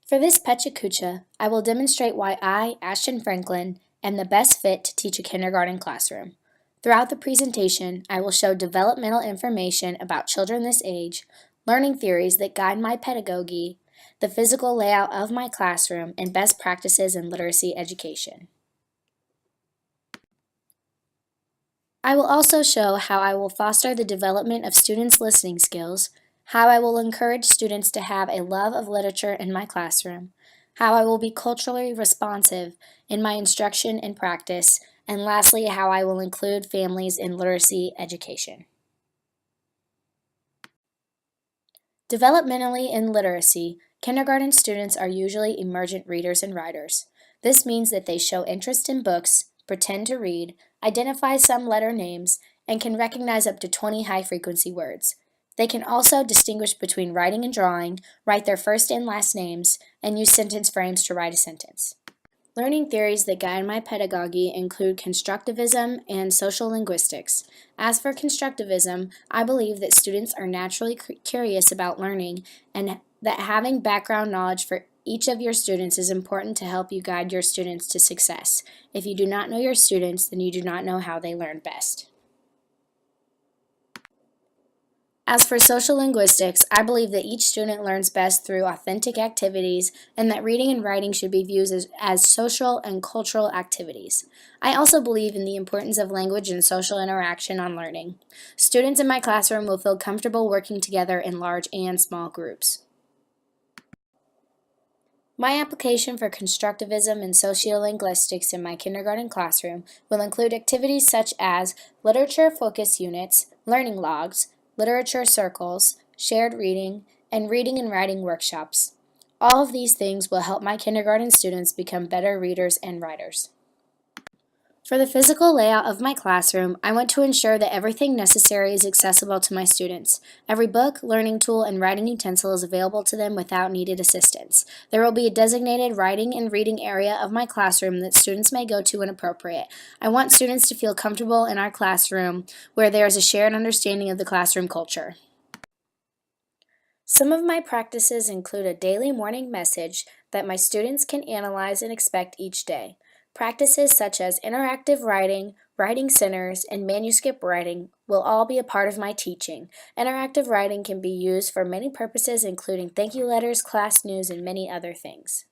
For this Pecha Kucha, I will demonstrate why I, Ashton Franklin, am the best fit to teach a kindergarten classroom. Throughout the presentation, I will show developmental information about children this age, learning theories that guide my pedagogy, the physical layout of my classroom, and best practices in literacy education. I will also show how I will foster the development of students' listening skills, how I will encourage students to have a love of literature in my classroom, how I will be culturally responsive in my instruction and practice, and lastly, how I will include families in literacy education. Developmentally in literacy, kindergarten students are usually emergent readers and writers. This means that they show interest in books, pretend to read, identify some letter names, and can recognize up to 20 high-frequency words. They can also distinguish between writing and drawing, write their first and last names, and use sentence frames to write a sentence. Learning theories that guide my pedagogy include constructivism and social linguistics. As for constructivism, I believe that students are naturally curious about learning and that having background knowledge for each of your students is important to help you guide your students to success. If you do not know your students, then you do not know how they learn best. As for social linguistics, I believe that each student learns best through authentic activities and that reading and writing should be viewed as social and cultural activities. I also believe in the importance of language and social interaction on learning. Students in my classroom will feel comfortable working together in large and small groups. My application for constructivism and sociolinguistics in my kindergarten classroom will include activities such as literature focus units, learning logs, literature circles, shared reading, and reading and writing workshops. All of these things will help my kindergarten students become better readers and writers. For the physical layout of my classroom, I want to ensure that everything necessary is accessible to my students. Every book, learning tool, and writing utensil is available to them without needed assistance. There will be a designated writing and reading area of my classroom that students may go to when appropriate. I want students to feel comfortable in our classroom where there is a shared understanding of the classroom culture. Some of my practices include a daily morning message that my students can analyze and expect each day. Practices such as interactive writing, writing centers, and manuscript writing will all be a part of my teaching. Interactive writing can be used for many purposes including thank you letters, class news, and many other things.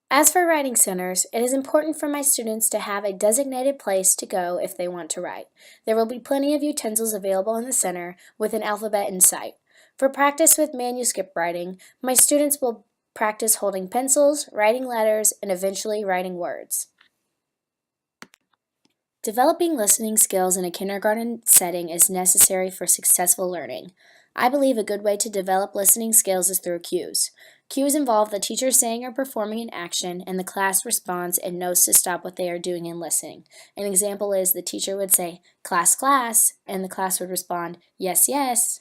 As for writing centers, it is important for my students to have a designated place to go if they want to write. There will be plenty of utensils available in the center with an alphabet in sight. For practice with manuscript writing, my students will practice holding pencils, writing letters, and eventually writing words. Developing listening skills in a kindergarten setting is necessary for successful learning. I believe a good way to develop listening skills is through cues. Cues involve the teacher saying or performing an action, and the class responds and knows to stop what they are doing and listening. An example is the teacher would say, "Class, class," and the class would respond, "Yes, yes."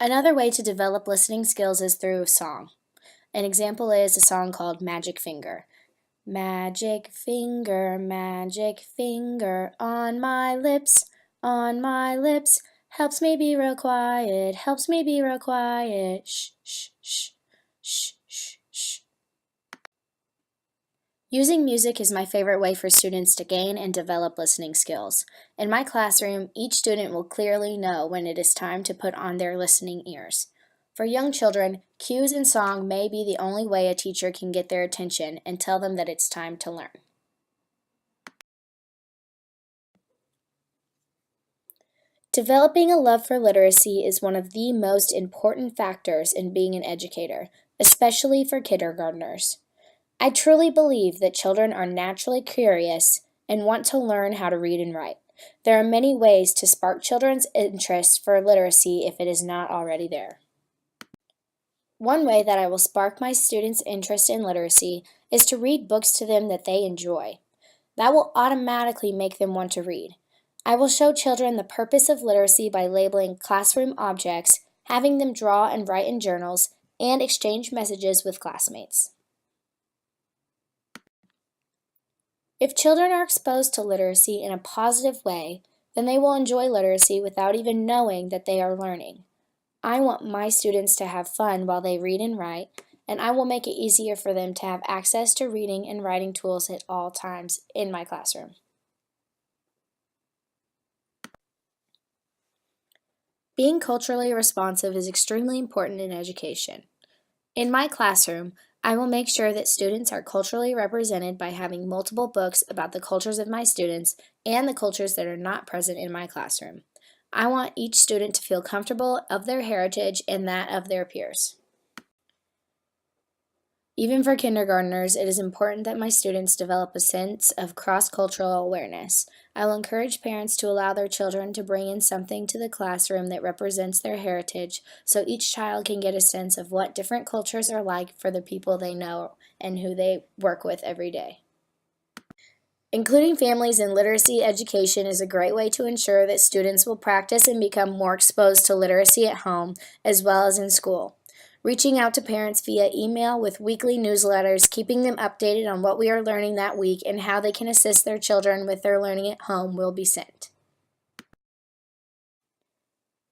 Another way to develop listening skills is through song. An example is a song called Magic Finger. Magic finger, on my lips, helps me be real quiet, helps me be real quiet, shh, shh, shh, shh, shh, shh. Using music is my favorite way for students to gain and develop listening skills. In my classroom, each student will clearly know when it is time to put on their listening ears. For young children, cues and song may be the only way a teacher can get their attention and tell them that it's time to learn. Developing a love for literacy is one of the most important factors in being an educator, especially for kindergartners. I truly believe that children are naturally curious and want to learn how to read and write. There are many ways to spark children's interest for literacy if it is not already there. One way that I will spark my students' interest in literacy is to read books to them that they enjoy. That will automatically make them want to read. I will show children the purpose of literacy by labeling classroom objects, having them draw and write in journals, and exchange messages with classmates. If children are exposed to literacy in a positive way, then they will enjoy literacy without even knowing that they are learning. I want my students to have fun while they read and write, and I will make it easier for them to have access to reading and writing tools at all times in my classroom. Being culturally responsive is extremely important in education. In my classroom, I will make sure that students are culturally represented by having multiple books about the cultures of my students and the cultures that are not present in my classroom. I want each student to feel comfortable of their heritage and that of their peers. Even for kindergartners, it is important that my students develop a sense of cross-cultural awareness. I will encourage parents to allow their children to bring in something to the classroom that represents their heritage, so each child can get a sense of what different cultures are like for the people they know and who they work with every day. Including families in literacy education is a great way to ensure that students will practice and become more exposed to literacy at home as well as in school. Reaching out to parents via email with weekly newsletters, keeping them updated on what we are learning that week and how they can assist their children with their learning at home will be sent.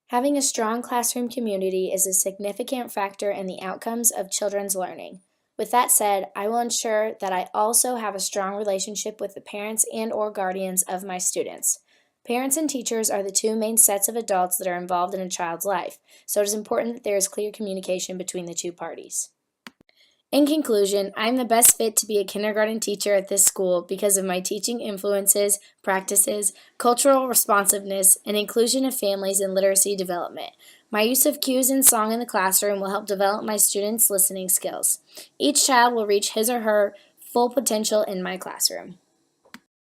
Having a strong classroom community is a significant factor in the outcomes of children's learning. With that said, I will ensure that I also have a strong relationship with the parents and/or guardians of my students. Parents and teachers are the two main sets of adults that are involved in a child's life, so it is important that there is clear communication between the two parties. In conclusion, I am the best fit to be a kindergarten teacher at this school because of my teaching influences, practices, cultural responsiveness, and inclusion of families in literacy development. My use of cues and song in the classroom will help develop my students' listening skills. Each child will reach his or her full potential in my classroom.